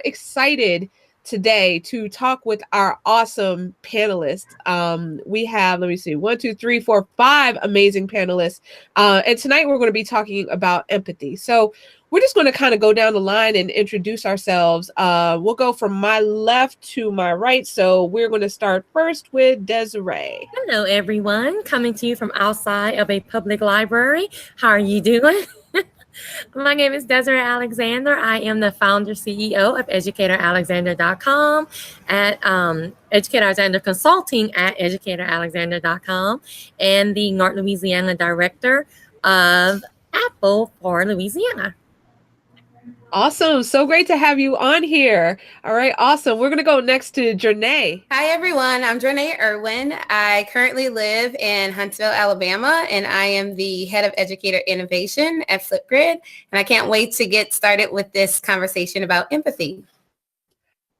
excited today to talk with our awesome panelists. We have, let me see, 1, 2, 3, 4, 5 amazing panelists. And tonight we're going to be talking about empathy. So we're just going to kind of go down the line and introduce ourselves. We'll go from my left to my right. So we're going to start first with Desiree. Hello, everyone. Coming to you from outside of a public library. How are you doing? My name is Desiree Alexander. I am the founder CEO of EducatorAlexander.com at Educator Alexander Consulting at EducatorAlexander.com and the North Louisiana Director of Apple for Louisiana. Awesome. So great to have you on here. All right. Awesome. We're going to go next to Janae. Hi, everyone. I'm Janae Irwin. I currently live in Huntsville, Alabama, and I am the head of educator innovation at Flipgrid. And I can't wait to get started with this conversation about empathy.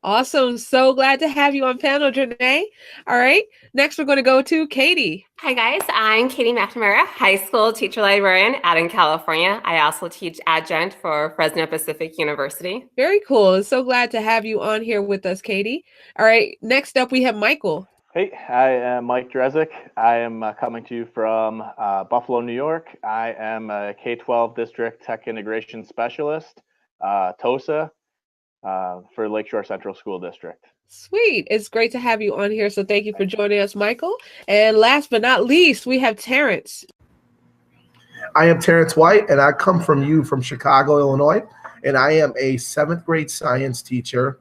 Awesome. So glad to have you on panel, Janae. All right. Next, we're going to go to Katie. Hi, guys. I'm Katie McNamara, high school teacher librarian out in California. I also teach adjunct for Fresno Pacific University. Very cool. So glad to have you on here with us, Katie. All right. Next up, we have Michael. Hey, I am Mike Drezik. I am coming to you from Buffalo, New York. I am a K-12 district tech integration specialist, TOSA, for Lakeshore Central School District. Sweet. It's great to have you on here. So thank you for joining us, Michael. And last but not least, we have Terrence. I am Terrence White, and I come from Chicago, Illinois, and I am a 7th grade science teacher,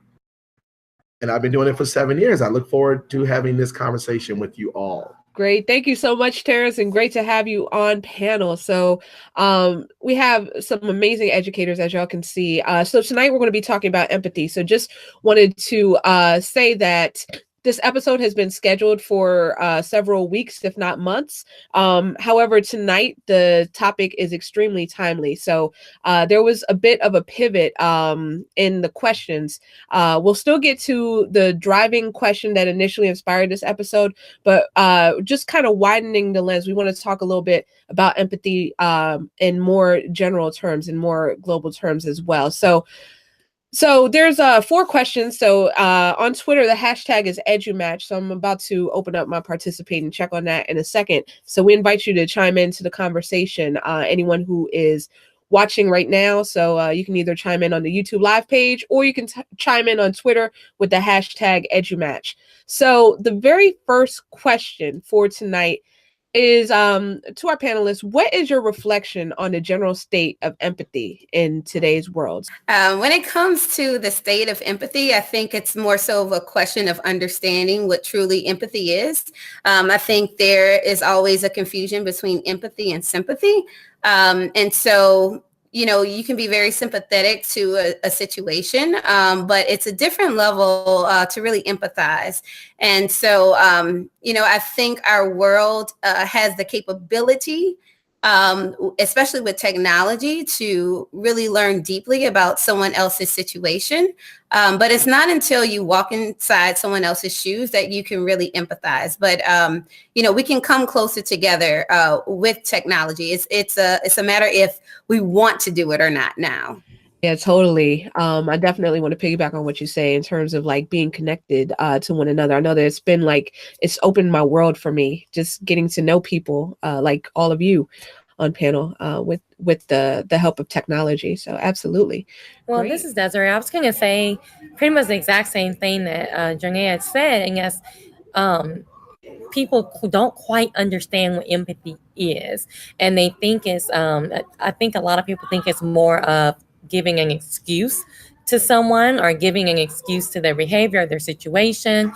and I've been doing it for 7 years. I look forward to having this conversation with you all. Great. Thank you so much, Terrence, and great to have you on panel. So we have some amazing educators, as y'all can see. So tonight we're going to be talking about empathy. So just wanted to say that this episode has been scheduled for several weeks, if not months. However, tonight the topic is extremely timely. So there was a bit of a pivot in the questions. We'll still get to the driving question that initially inspired this episode, but just kind of widening the lens. We want to talk a little bit about empathy in more general terms, in more global terms as well. So there's 4 questions. So on Twitter, the hashtag is EduMatch. So I'm about to open up my participate and check on that in a second. So we invite you to chime into the conversation, anyone who is watching right now. So you can either chime in on the YouTube live page, or you can chime in on Twitter with the hashtag EduMatch. So the very first question for tonight is to our panelists, what is your reflection on the general state of empathy in today's world? When it comes to the state of empathy, I think it's more so of a question of understanding what truly empathy is. I think there is always a confusion between empathy and sympathy. And so, you know, you can be very sympathetic to a situation, but it's a different level to really empathize. And so, you know, I think our world has the capability, especially with technology, to really learn deeply about someone else's situation. But it's not until you walk inside someone else's shoes that you can really empathize. But, you know, we can come closer together with technology. It's a matter if we want to do it or not now. Yeah, totally. I definitely want to piggyback on what you say in terms of like being connected to one another. I know that it's been like, it's opened my world for me, just getting to know people like all of you on panel with the help of technology. So absolutely. Well, Great. This is Desiree. I was going to say pretty much the exact same thing that Janae had said. And yes, people who don't quite understand what empathy is, and they think it's, I think a lot of people think it's more of giving an excuse to someone or giving an excuse to their behavior, their situation.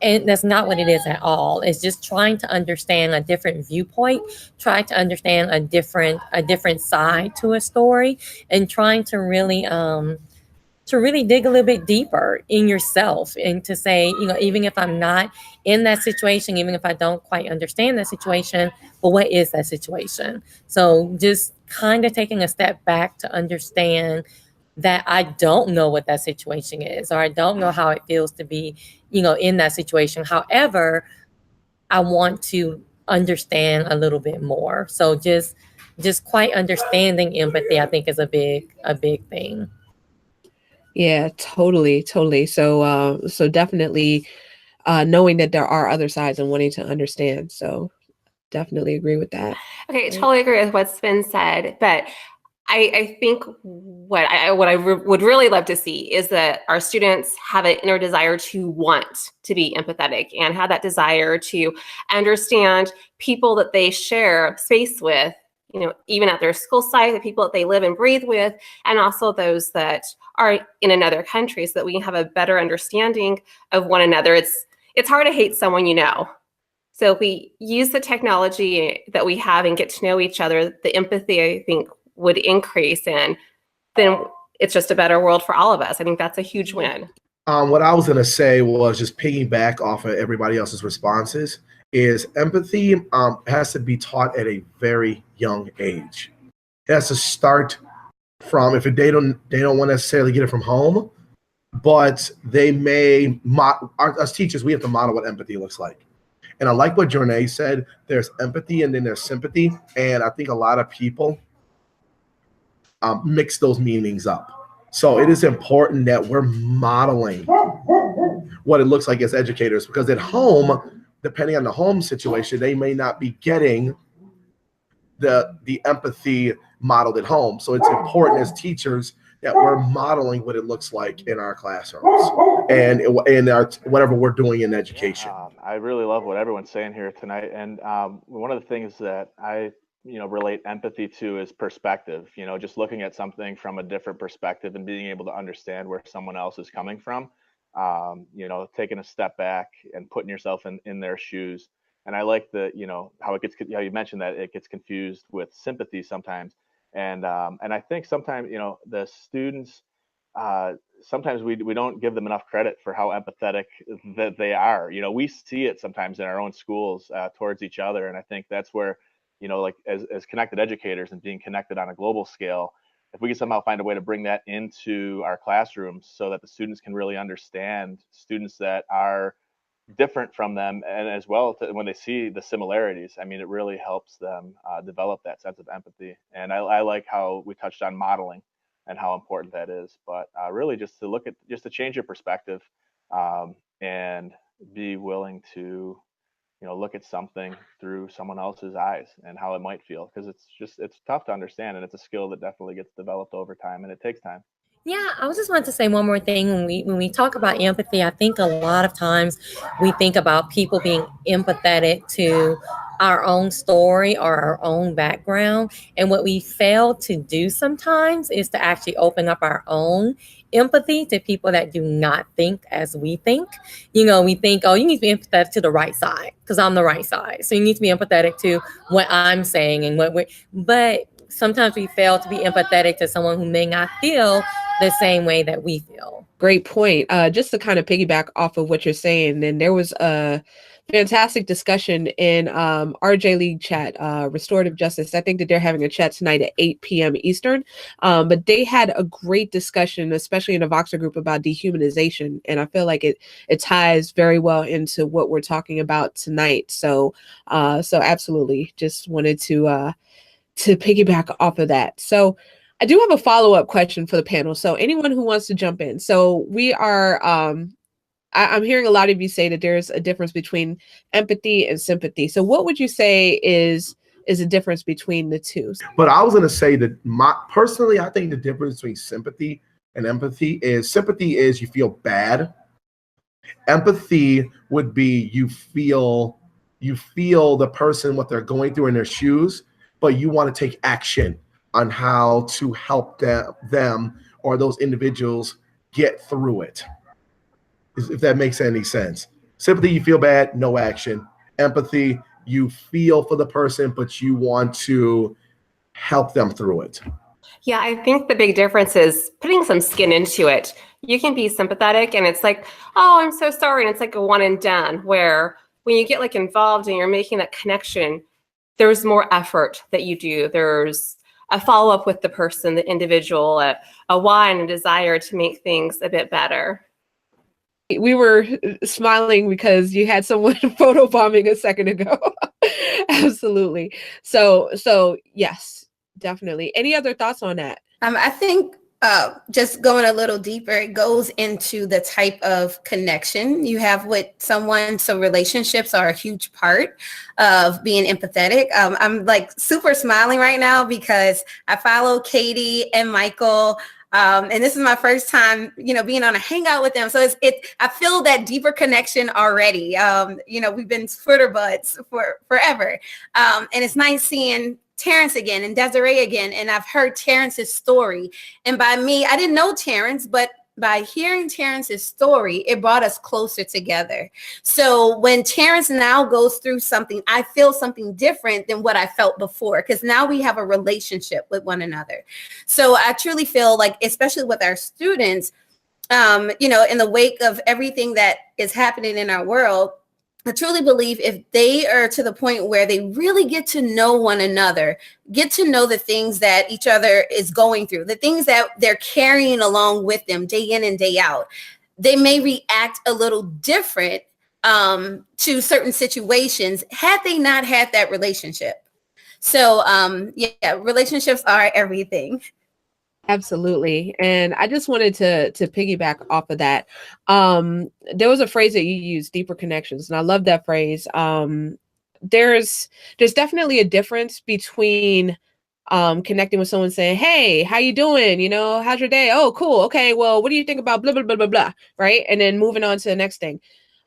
And that's not what it is at all. It's just trying to understand a different viewpoint, trying to understand a different side to a story, and trying to really dig a little bit deeper in yourself, and to say, you know, even if I'm not in that situation, even if I don't quite understand that situation, but what is that situation? So just kind of taking a step back to understand that I don't know what that situation is, or I don't know how it feels to be, you know, in that situation. However, I want to understand a little bit more. So just quite understanding empathy, I think, is a big thing. Yeah, totally, totally. So definitely knowing that there are other sides and wanting to understand. So definitely agree with that. Okay, Right. totally agree with what's been said, but I think what I would really love to see is that our students have an inner desire to want to be empathetic and have that desire to understand people that they share space with, even at their school site, the people that they live and breathe with, and also those that are in another country, so that we have a better understanding of one another. It's hard to hate someone you know. So if we use the technology that we have and get to know each other, the empathy, I think, would increase, and then it's just a better world for all of us. I think that's a huge win. What I was going to say was just piggyback off of everybody else's responses is empathy has to be taught at a very young age. It has to start from, if they don't want to necessarily get it from home, but they may, as teachers, we have to model what empathy looks like. And I like what Jornay said, there's empathy and then there's sympathy. And I think a lot of people mix those meanings up. So it is important that we're modeling what it looks like as educators, because at home, depending on the home situation, they may not be getting the empathy modeled at home. So it's important as teachers that we're modeling what it looks like in our classrooms and in our whatever we're doing in education. I really love what everyone's saying here tonight, and one of the things that I relate empathy to is perspective. Just looking at something from a different perspective and being able to understand where someone else is coming from. Taking a step back and putting yourself in their shoes. And I like how you mentioned that it gets confused with sympathy sometimes. And I think sometimes the students sometimes we don't give them enough credit for how empathetic that they are. We see it sometimes in our own schools towards each other, and I think that's where like as connected educators and being connected on a global scale, if we can somehow find a way to bring that into our classrooms so that the students can really understand students that are different from them, and as well when they see the similarities, I mean, it really helps them develop that sense of empathy. And I like how we touched on modeling and how important that is, but really just to change your perspective and be willing to look at something through someone else's eyes and how it might feel, because it's tough to understand, and it's a skill that definitely gets developed over time, and it takes time. Yeah, I was just wanted to say one more thing. When we talk about empathy, I think a lot of times we think about people being empathetic to our own story or our own background. And what we fail to do sometimes is to actually open up our own empathy to people that do not think as we think. We think, oh, you need to be empathetic to the right side because I'm the right side. So you need to be empathetic to what I'm saying and but sometimes we fail to be empathetic to someone who may not feel the same way that we feel. Great point. Just to kind of piggyback off of what you're saying, and there was a fantastic discussion in RJ League chat, Restorative Justice. I think that they're having a chat tonight at 8 p.m. Eastern. But they had a great discussion, especially in the Voxer group, about dehumanization. And I feel like it ties very well into what we're talking about tonight. So absolutely, just wanted to piggyback off of that. So I do have a follow-up question for the panel. So anyone who wants to jump in. So we are, I'm hearing a lot of you say that there's a difference between empathy and sympathy. So what would you say is a difference between the two? But I was going to say that personally, I think the difference between sympathy and empathy is sympathy is you feel bad. Empathy would be you feel the person, what they're going through in their shoes, but you want to take action on how to help them or those individuals get through it, if that makes any sense. Sympathy, you feel bad, no action. Empathy, you feel for the person, but you want to help them through it. Yeah, I think the big difference is putting some skin into it. You can be sympathetic and it's like, oh, I'm so sorry. And it's like a one and done, where when you get involved and you're making that connection, there's more effort that you do. There's a follow-up with the person, the individual, a why and a desire to make things a bit better. We were smiling because you had someone photobombing a second ago. Absolutely. So yes, definitely. Any other thoughts on that? I think just going a little deeper, it goes into the type of connection you have with someone. So relationships are a huge part of being empathetic. I'm like super smiling right now because I follow Katie and Michael. And this is my first time, being on a hangout with them. So I feel that deeper connection already. We've been Twitter buds for forever. And it's nice seeing Terrence again and Desiree again. And I've heard Terrence's story. And by me, I didn't know Terrence, but by hearing Terrence's story, it brought us closer together. So when Terrence now goes through something, I feel something different than what I felt before, because now we have a relationship with one another. So I truly feel like, especially with our students, in the wake of everything that is happening in our world, I truly believe if they are to the point where they really get to know one another, get to know the things that each other is going through, the things that they're carrying along with them day in and day out, they may react a little different to certain situations had they not had that relationship. So relationships are everything. Absolutely. And I just wanted to piggyback off of that. There was a phrase that you used, deeper connections, and I love that phrase. There's definitely a difference between connecting with someone saying, "Hey, how you doing? How's your day? Oh, cool. Okay, well, what do you think about blah, blah, blah, blah, blah," right? And then moving on to the next thing.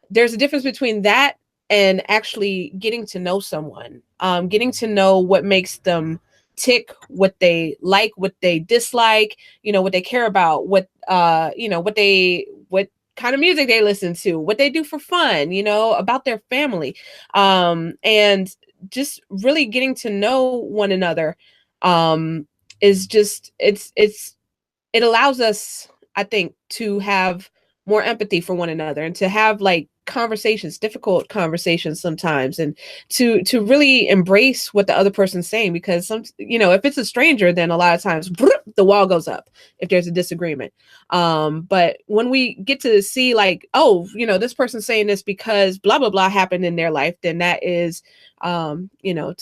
There's a difference between that and actually getting to know someone, getting to know what makes them tick, what they like, what they dislike, what they care about, what kind of music they listen to, what they do for fun, about their family, and just really getting to know one another is just it allows us, I think, to have more empathy for one another and to have like difficult conversations sometimes, and to really embrace what the other person's saying, because if it's a stranger, then a lot of times the wall goes up if there's a disagreement. But when we get to see like, oh, this person's saying this because blah, blah, blah happened in their life, then that is, to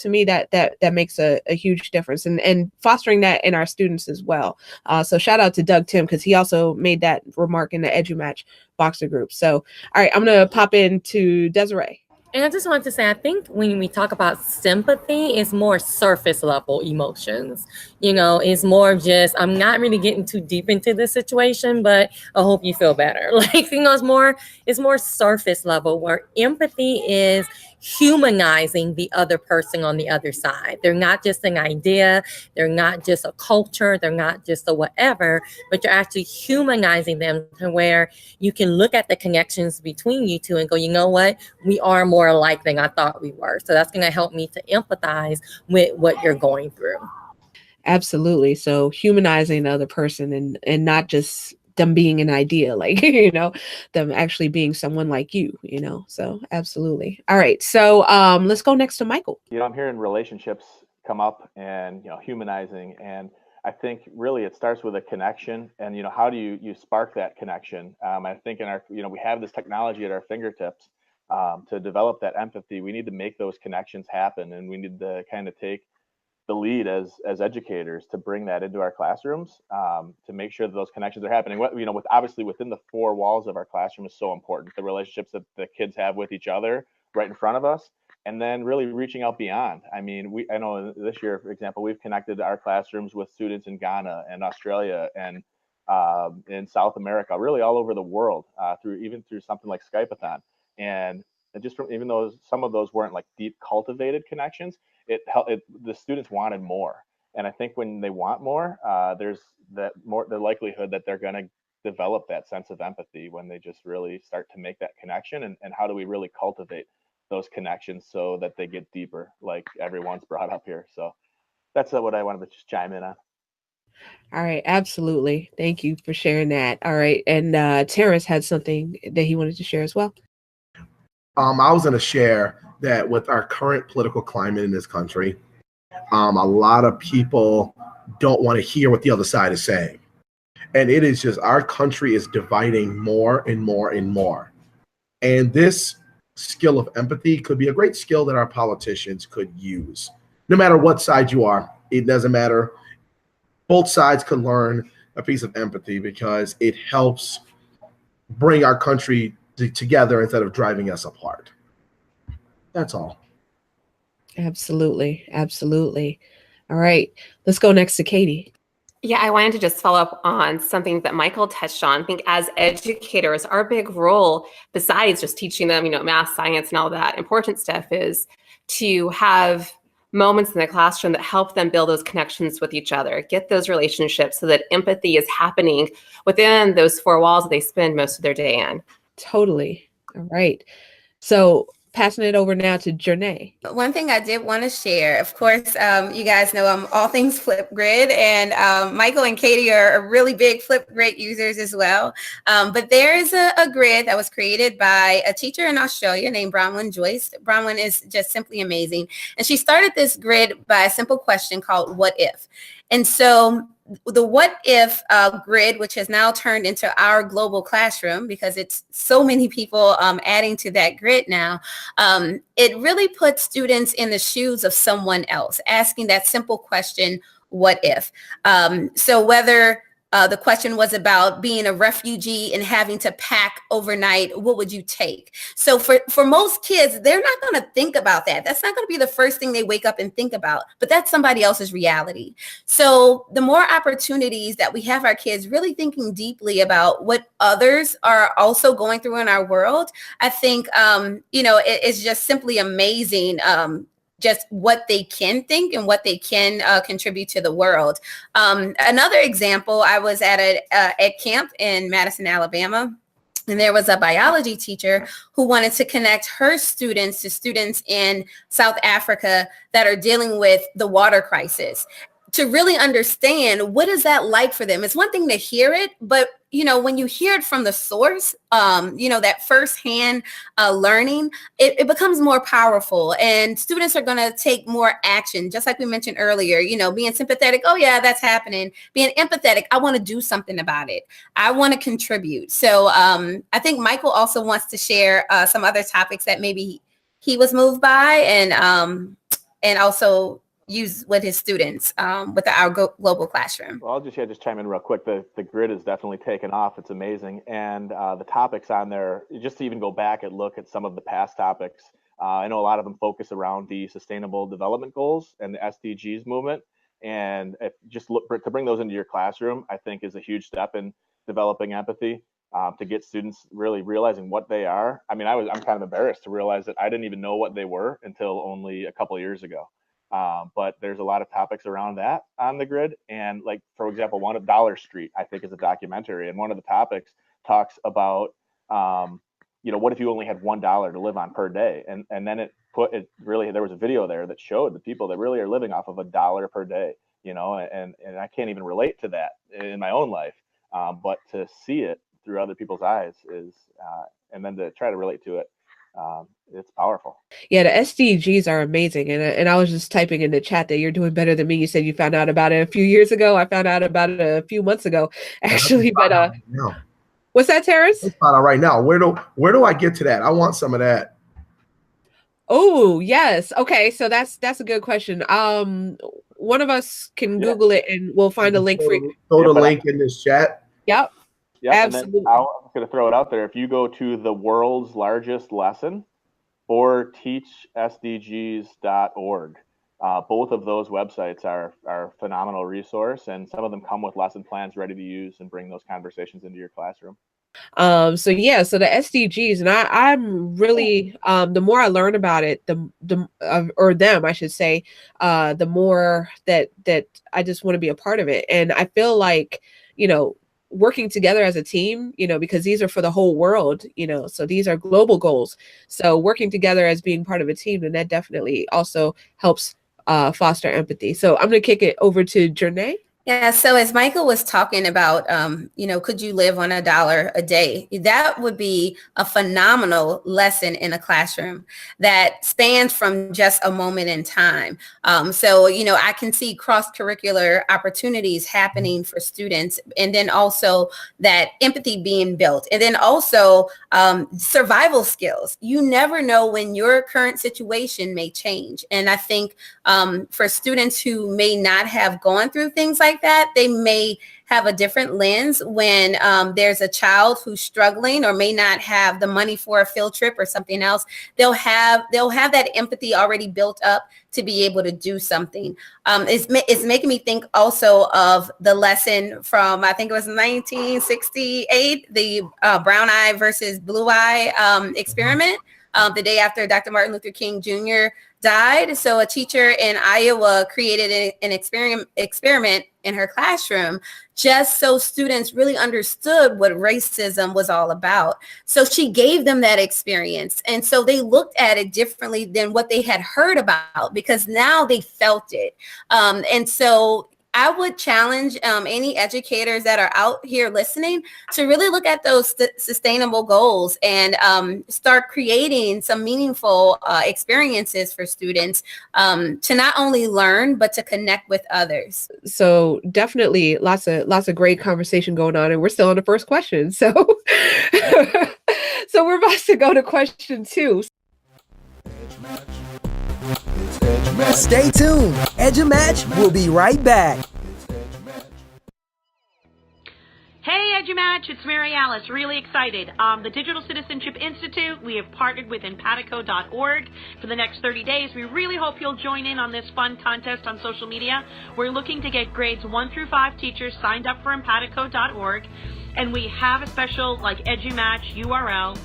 me that makes a huge difference, and fostering that in our students as well. So shout out to Doug Tim, because he also made that remark in the EduMatch Boxer group. So, all right, I'm going to pop into Desiree. And I just wanted to say, I think when we talk about sympathy, it's more surface level emotions. It's more just, I'm not really getting too deep into this situation, but I hope you feel better. It's more surface level, where empathy is humanizing the other person on the other side. They're not just an idea. They're not just a culture. They're not just a whatever, but you're actually humanizing them to where you can look at the connections between you two and go, you know what? We are more alike than I thought we were. So that's going to help me to empathize with what you're going through. Absolutely. So humanizing the other person and not just them being an idea, like, them actually being someone like you, so absolutely. All right. So let's go next to Michael. I'm hearing relationships come up and, humanizing. And I think really it starts with a connection, and, how do you spark that connection? I think in our, we have this technology at our fingertips to develop that empathy. We need to make those connections happen, and we need to kind of take the lead as educators to bring that into our classrooms, to make sure that those connections are happening. With obviously within the four walls of our classroom is so important. The relationships that the kids have with each other right in front of us, and then really reaching out beyond. I know this year, for example, we've connected our classrooms with students in Ghana and Australia and in South America, really all over the world, through something like Skype-a-thon. And just from, even though some of those weren't like deep cultivated connections, the students wanted more. And I think when they want more, there's the likelihood that they're going to develop that sense of empathy when they just really start to make that connection. And how do we really cultivate those connections so that they get deeper, like everyone's brought up here. So that's what I wanted to just chime in on. All right. Absolutely. Thank you for sharing that. All right. And Terrence had something that he wanted to share as well. I was going to share that with our current political climate in this country, a lot of people don't want to hear what the other side is saying. And it is just, our country is dividing more and more and more. And this skill of empathy could be a great skill that our politicians could use. No matter what side you are, it doesn't matter. Both sides could learn a piece of empathy because it helps bring our country together instead of driving us apart. That's all. Absolutely. Absolutely. All right. Let's go next to Katie. Yeah, I wanted to just follow up on something that Michael touched on. I think as educators, our big role, besides just teaching them, math, science, and all that important stuff, is to have moments in the classroom that help them build those connections with each other, get those relationships so that empathy is happening within those four walls that they spend most of their day in. Totally. All right. So passing it over now to Janae. One thing I did want to share, of course, you guys know I'm all things Flipgrid, and Michael and Katie are really big Flipgrid users as well. But there's a grid that was created by a teacher in Australia named Bronwyn Joyce. Bronwyn is just simply amazing. And she started this grid by a simple question called what if? And so the what if grid, which has now turned into our global classroom because it's so many people adding to that grid now, it really puts students in the shoes of someone else, asking that simple question, what if? So whether the question was about being a refugee and having to pack overnight, what would you take? So for most kids, they're not going to think about that. That's not going to be the first thing they wake up and think about, but that's somebody else's reality. So the more opportunities that we have our kids really thinking deeply about what others are also going through in our world, I think, it's just simply amazing. Just what they can think and what they can contribute to the world. Another example, I was at a camp in Madison, Alabama, and there was a biology teacher who wanted to connect her students to students in South Africa that are dealing with the water crisis, to really understand what is that like for them. It's one thing to hear it, but when you hear it from the source, that firsthand learning, it becomes more powerful, and students are going to take more action. Just like we mentioned earlier, being sympathetic. Oh yeah, that's happening. Being empathetic. I want to do something about it. I want to contribute. So I think Michael also wants to share some other topics that maybe he was moved by, and also use with his students with our global classroom. Well, I'll just chime in real quick. The grid has definitely taken off. It's amazing. And the topics on there, just to even go back and look at some of the past topics, I know a lot of them focus around the Sustainable Development Goals and the SDGs movement. And if just look to bring those into your classroom, I think is a huge step in developing empathy, to get students really realizing what they are. I mean, I'm kind of embarrassed to realize that I didn't even know what they were until only a couple of years ago. But there's a lot of topics around that on the grid. And like, for example, one of Dollar Street, I think, is a documentary. And one of the topics talks about, what if you only had $1 to live on per day? And then there was a video there that showed the people that really are living off of $1 per day, and I can't even relate to that in my own life. But to see it through other people's eyes is, and then to try to relate to it, it's powerful. Yeah, the SDGs are amazing. And I was just typing in the chat that you're doing better than me. You said you found out about it a few years ago. I found out about it a few months ago, actually. But what's that, Terrence? It's not right now. Where do I get to that? I want some of that. Oh, yes. Okay, so that's a good question. One of us can Google it and we'll find a link for you. Throw the link in this chat. Yep. Yeah, absolutely. And then I'm going to throw it out there. If you go to the world's largest lesson or teachsdgs.org, both of those websites are a phenomenal resource, and some of them come with lesson plans ready to use and bring those conversations into your classroom. So the SDGs, and I'm really the more I learn about it, or them, I should say, the more that I just want to be a part of it. And I feel like, working together as a team, because these are for the whole world, so these are global goals. So working together as being part of a team, and that definitely also helps foster empathy. So I'm going to kick it over to Janae. Yeah, so as Michael was talking about, could you live on $1 a day? That would be a phenomenal lesson in a classroom that spans from just a moment in time. So I can see cross-curricular opportunities happening for students, and then also that empathy being built, and then also survival skills. You never know when your current situation may change. And I think for students who may not have gone through things like that, they may have a different lens when there's a child who's struggling or may not have the money for a field trip or something else. They'll have that empathy already built up to be able to do something. It's making me think also of the lesson from, I think it was 1968, the brown eye versus blue eye experiment, the day after Dr. Martin Luther King Jr. died. So a teacher in Iowa created an experiment in her classroom just so students really understood what racism was all about. So she gave them that experience. And so they looked at it differently than what they had heard about, because now they felt it. And so I would challenge any educators that are out here listening to really look at those sustainable goals and start creating some meaningful experiences for students to not only learn, but to connect with others. So definitely lots of great conversation going on, and we're still on the first question. So, so we're about to go to question 2. Stay tuned. EduMatch will be right back. Hey, EduMatch, it's Mary Alice. Really excited. The Digital Citizenship Institute, we have partnered with empatico.org for the next 30 days. We really hope you'll join in on this fun contest on social media. We're looking to get grades 1 through 5 teachers signed up for empatico.org, and we have a special EduMatch URL.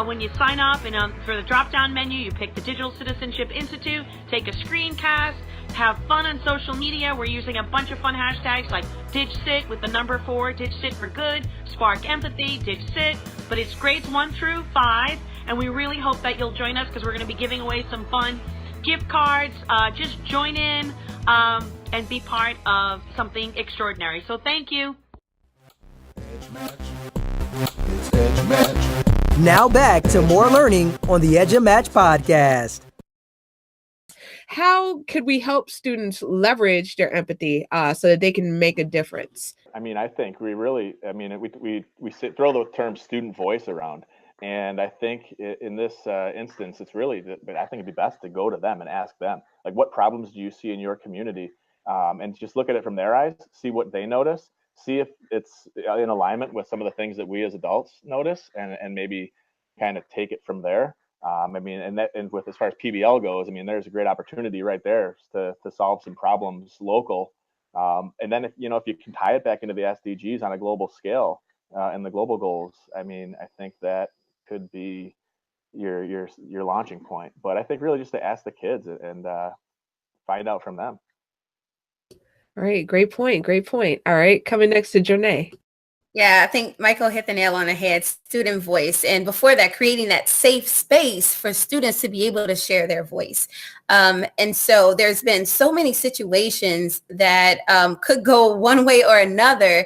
When you sign up, and for the drop-down menu, you pick the Digital Citizenship Institute, take a screencast, have fun on social media. We're using a bunch of fun hashtags like DigCit with the number 4, DigCit for good, Spark Empathy, DigCit, but it's grades 1 through 5, and we really hope that you'll join us because we're going to be giving away some fun gift cards. Just join in and be part of something extraordinary. So thank you. Now back to more learning on the EduMatch podcast. How could we help students leverage their empathy so that they can make a difference? I mean, I think we really, we throw the term student voice around. And I think in this instance, it's really, but I think it'd be best to go to them and ask them, like, what problems do you see in your community? And just look at it from their eyes, see what they notice, see if it's in alignment with some of the things that we as adults notice, and maybe kind of take it from there. And with as far as PBL goes, there's a great opportunity right there to solve some problems local. And then if you can tie it back into the SDGs on a global scale and the global goals, I think that could be your launching point. But I think really just to ask the kids and find out from them. All right, great point. All right, coming next to Jonae. Yeah, I think Michael hit the nail on the head, student voice. And before that, creating that safe space for students to be able to share their voice. And so there's been so many situations that could go one way or another,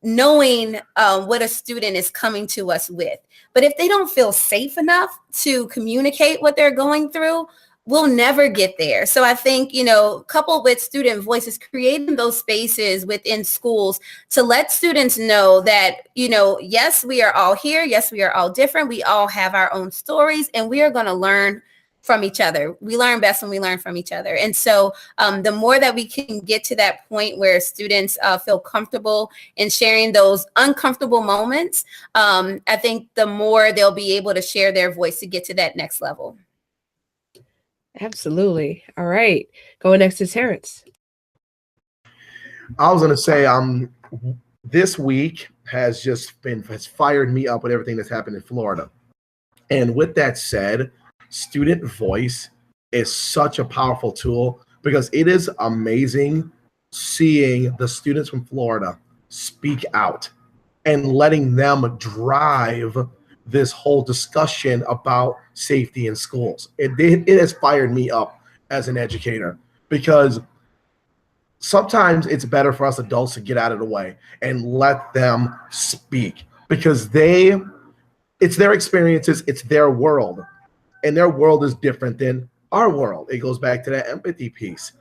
knowing what a student is coming to us with. But if they don't feel safe enough to communicate what they're going through, we'll never get there. So I think, coupled with student voices, creating those spaces within schools to let students know that, yes, we are all here. Yes, we are all different. We all have our own stories, and we are going to learn from each other. We learn best when we learn from each other. And so the more that we can get to that point where students feel comfortable in sharing those uncomfortable moments, I think the more they'll be able to share their voice to get to that next level. Absolutely. All right. Going next to Terrence. I was going to say, this week has fired me up with everything that's happened in Florida. And with that said, student voice is such a powerful tool because it is amazing seeing the students from Florida speak out and letting them drive this whole discussion about safety in schools. It has fired me up as an educator because sometimes it's better for us adults to get out of the way and let them speak because it's their experiences, it's their world, and their world is different than our world. It goes back to that empathy piece.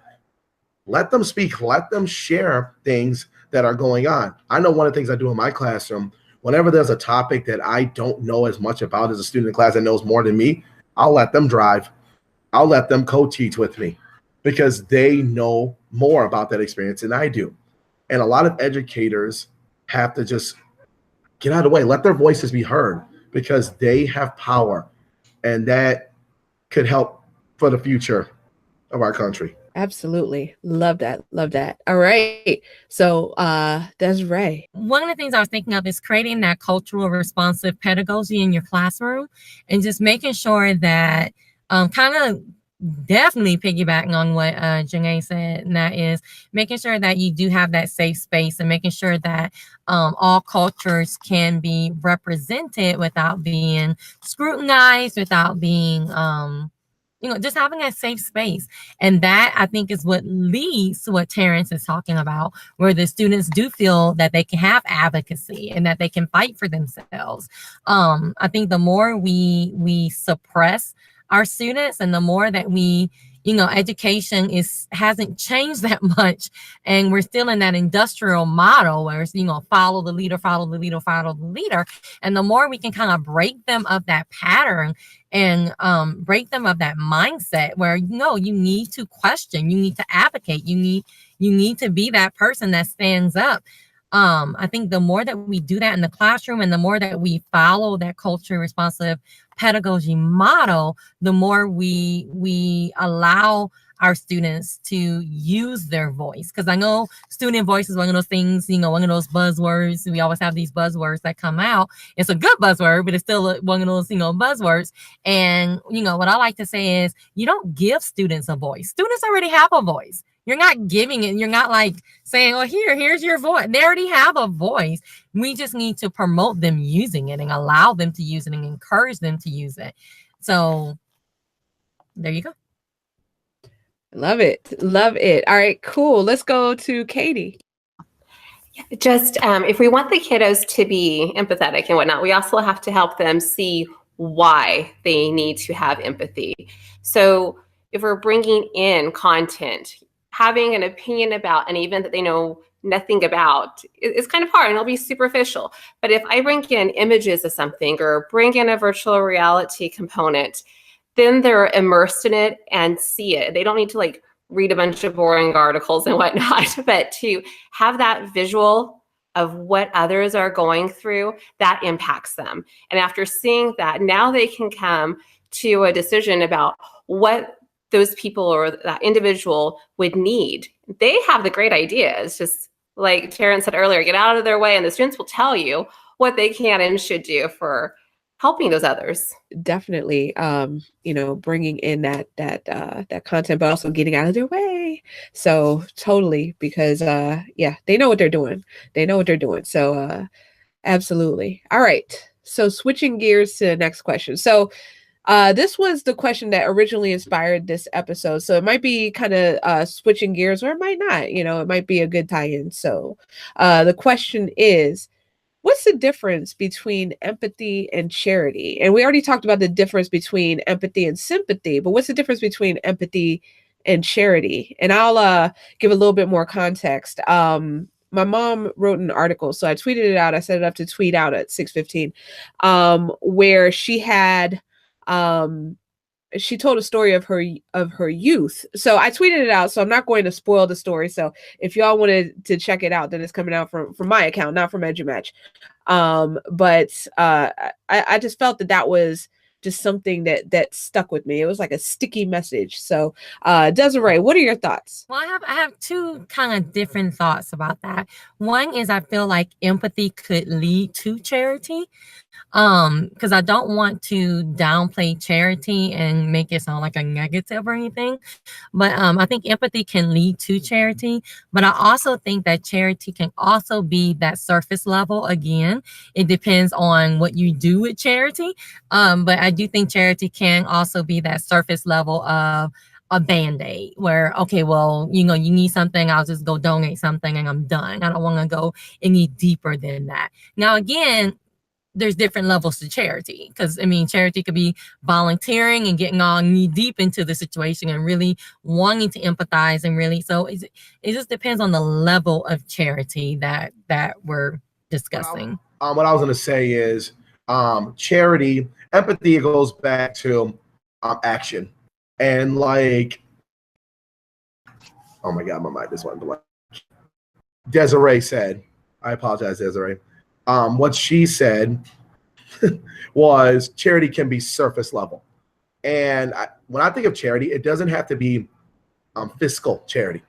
Let them speak, let them share things that are going on. I know one of the things I do in my classroom, whenever there's a topic that I don't know as much about as a student in class that knows more than me, I'll let them drive. I'll let them co-teach with me because they know more about that experience than I do. And a lot of educators have to just get out of the way, let their voices be heard, because they have power, and that could help for the future of our country. Absolutely. Love that. Love that. All right. So Desiree. One of the things I was thinking of is creating that cultural responsive pedagogy in your classroom, and just making sure that kind of definitely piggybacking on what Janae said, and that is making sure that you do have that safe space, and making sure that all cultures can be represented without being scrutinized, without being just having a safe space. And that, I think, is what leads to what Terrence is talking about, where the students do feel that they can have advocacy and that they can fight for themselves. I think the more we suppress our students, and the more that we, education hasn't changed that much, and we're still in that industrial model where it's, follow the leader, follow the leader, follow the leader. And the more we can kind of break them of that pattern, and break them of that mindset where, you need to question, you need to advocate, you need to be that person that stands up. I think the more that we do that in the classroom, and the more that we follow that culture responsive pedagogy model, the more we allow our students to use their voice. Because I know student voice is one of those things, one of those buzzwords. We always have these buzzwords that come out. It's a good buzzword, but it's still one of those, buzzwords. And, what I like to say is, you don't give students a voice. Students already have a voice. You're not giving it. You're not like saying, oh, here's your voice. They already have a voice. We just need to promote them using it, and allow them to use it, and encourage them to use it. So there you go. Love it. Love it. All right, cool. Let's go to Katie. Just if we want the kiddos to be empathetic and whatnot, we also have to help them see why they need to have empathy. So if we're bringing in content, having an opinion about an event that they know nothing about is kind of hard, and it'll be superficial. But if I bring in images of something, or bring in a virtual reality component, then they're immersed in it and see it. They don't need to read a bunch of boring articles and whatnot, but to have that visual of what others are going through, that impacts them. And after seeing that, now they can come to a decision about what those people or that individual would need. They have the great ideas, just like Terrence said earlier, get out of their way, and the students will tell you what they can and should do for helping those others. Definitely, bringing in that content, but also getting out of their way. So totally, because they know what they're doing. They know what they're doing. So absolutely. All right. So switching gears to the next question. So this was the question that originally inspired this episode. So it might be kind of switching gears, or it might not. It might be a good tie-in. So the question is, what's the difference between empathy and charity? And we already talked about the difference between empathy and sympathy, but what's the difference between empathy and charity? And I'll give a little bit more context. My mom wrote an article, so I tweeted it out. I set it up to tweet out at 6:15, where she had she told a story of her youth. So I tweeted it out, so I'm not going to spoil the story. So if y'all wanted to check it out, then it's coming out from my account, not from EduMatch. But I just felt that was just something that stuck with me. It was like a sticky message. So Desiree, what are your thoughts? Well, I have two kind of different thoughts about that. One is I feel like empathy could lead to charity. Because I don't want to downplay charity and make it sound like a negative or anything. But I think empathy can lead to charity. But I also think that charity can also be that surface level. Again, it depends on what you do with charity. But I do think charity can also be that surface level of a Band-Aid where, okay, well, you need something, I'll just go donate something and I'm done. I don't want to go any deeper than that. Now, again, there's different levels to charity, because charity could be volunteering and getting all knee deep into the situation and really wanting to empathize, and really, so it just depends on the level of charity that we're discussing. What I was going to say is charity, empathy goes back to action, and oh my God, my mind just went blank. Desiree said, I apologize, Desiree. What she said was charity can be surface level. And when I think of charity, it doesn't have to be fiscal charity.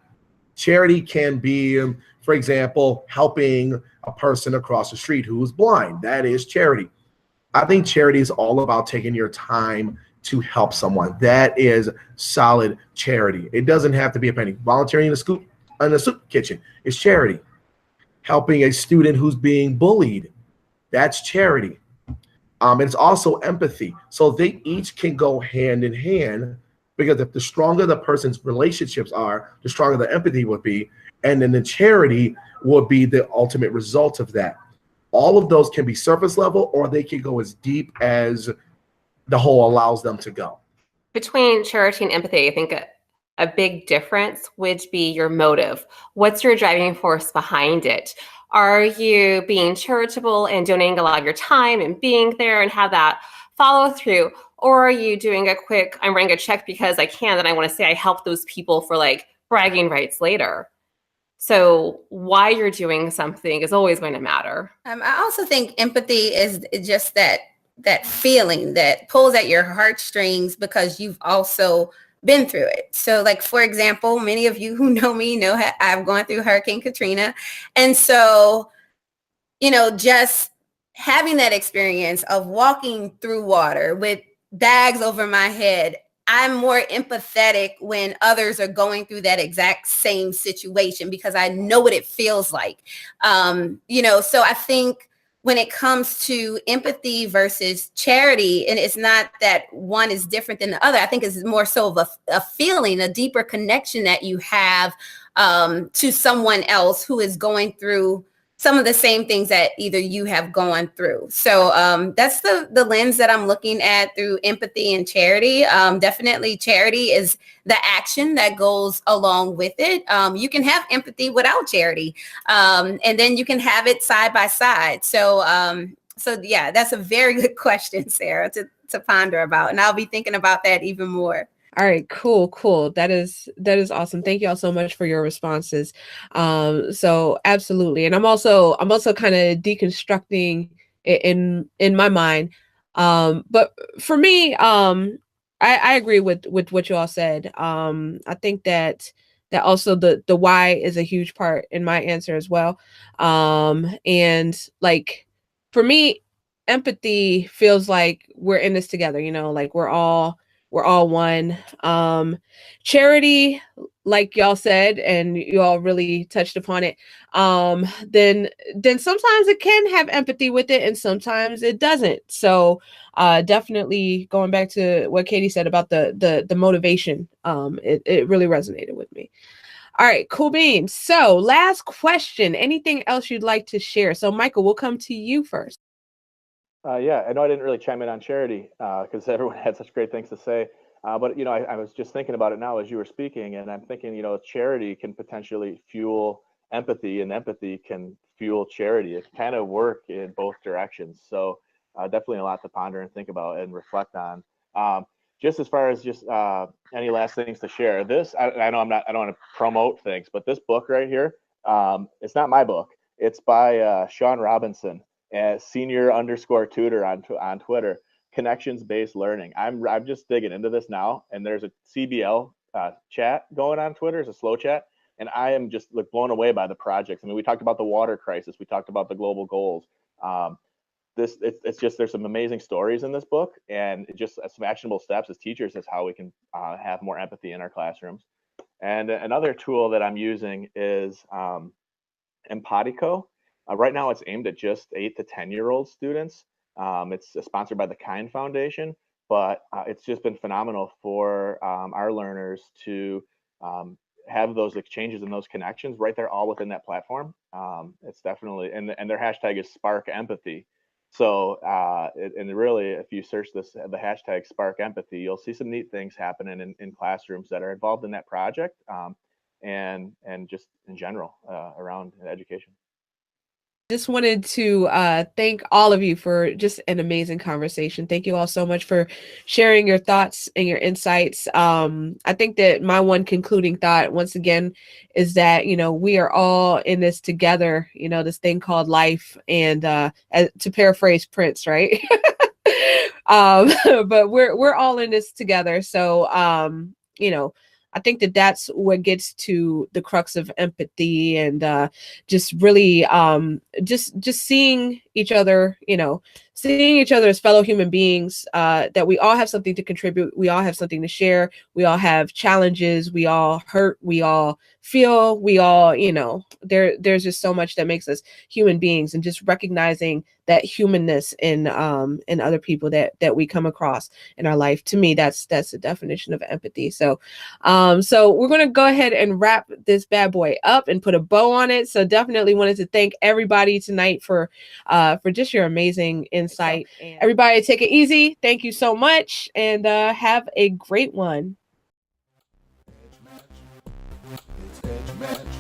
Charity can be, for example, helping a person across the street who's blind. That is charity. I think charity is all about taking your time to help someone. That is solid charity. It doesn't have to be a penny. Volunteering in a soup kitchen is charity. Helping a student who's being bullied, that's charity. And it's also empathy. So they each can go hand in hand, because if the stronger the person's relationships are, the stronger the empathy would be. And then the charity would be the ultimate result of that. All of those can be surface level, or they can go as deep as the whole allows them to go. Between charity and empathy, I think a big difference would be your motive. What's your driving force behind it? Are you being charitable and donating a lot of your time and being there and have that follow through? Or are you doing a quick, I'm writing a check because I can, and I want to say I helped those people for like bragging rights later? So why you're doing something is always going to matter. I also think empathy is just that feeling that pulls at your heartstrings because you've also been through it. So like, for example, many of you who know me know I've gone through Hurricane Katrina. And so, just having that experience of walking through water with bags over my head, I'm more empathetic when others are going through that exact same situation because I know what it feels like. So I think when it comes to empathy versus charity, and it's not that one is different than the other, I think it's more so of a feeling, a deeper connection that you have to someone else who is going through some of the same things that either you have gone through. So that's the lens that I'm looking at through empathy and charity. Definitely charity is the action that goes along with it. You can have empathy without charity, and then you can have it side by side. So yeah, that's a very good question, Sarah, to ponder about. And I'll be thinking about that even more. All right, cool. That is awesome. Thank you all so much for your responses. So absolutely. And I'm also kind of deconstructing in my mind. But for me, I agree with what you all said. I think that also the why is a huge part in my answer as well. And like for me, empathy feels like we're in this together, like we're all one. Charity, like y'all said, and you all really touched upon it, then sometimes it can have empathy with it and sometimes it doesn't. So definitely going back to what Katie said about the motivation, it really resonated with me. All right, cool beans. So last question, anything else you'd like to share? So Michael, we'll come to you first. Yeah, I know I didn't really chime in on charity because everyone had such great things to say. But I was just thinking about it now as you were speaking, and I'm thinking, charity can potentially fuel empathy, and empathy can fuel charity. It kind of work in both directions. So definitely a lot to ponder and think about and reflect on. Just as far as any last things to share, this I know I don't want to promote things, but this book right here, it's not my book. It's by Sean Robinson. Senior_tutor on Twitter, connections-based learning. I'm just digging into this now, and there's a CBL chat going on Twitter. It's a slow chat, and I am just blown away by the projects. I mean, we talked about the water crisis, we talked about the global goals. It's just there's some amazing stories in this book, and just some actionable steps as teachers is how we can have more empathy in our classrooms. And another tool that I'm using is Empatico. Right now, it's aimed at just 8 to 10-year-old students. It's sponsored by the Kind Foundation, but it's just been phenomenal for our learners to have those exchanges and those connections right there, all within that platform. It's definitely, and their hashtag is Spark Empathy. So, and really, if you search the hashtag Spark Empathy, you'll see some neat things happening in classrooms that are involved in that project, and just in general around education. just wanted to thank all of you for just an amazing conversation. Thank you all so much for sharing your thoughts and your insights. I think that my one concluding thought, once again, is that, we are all in this together, this thing called life. And to paraphrase Prince, right? But we're all in this together. So, I think that that's what gets to the crux of empathy, and just really just seeing each other, seeing each other as fellow human beings, that we all have something to contribute. We all have something to share. We all have challenges. We all hurt. We all feel. We all, there's just so much that makes us human beings, and just recognizing that humanness in other people that we come across in our life. To me, that's the definition of empathy. So so we're going to go ahead and wrap this bad boy up and put a bow on it. So definitely wanted to thank everybody tonight for just your amazing insight. Everybody take it easy. Thank you so much, and have a great one. Edge match.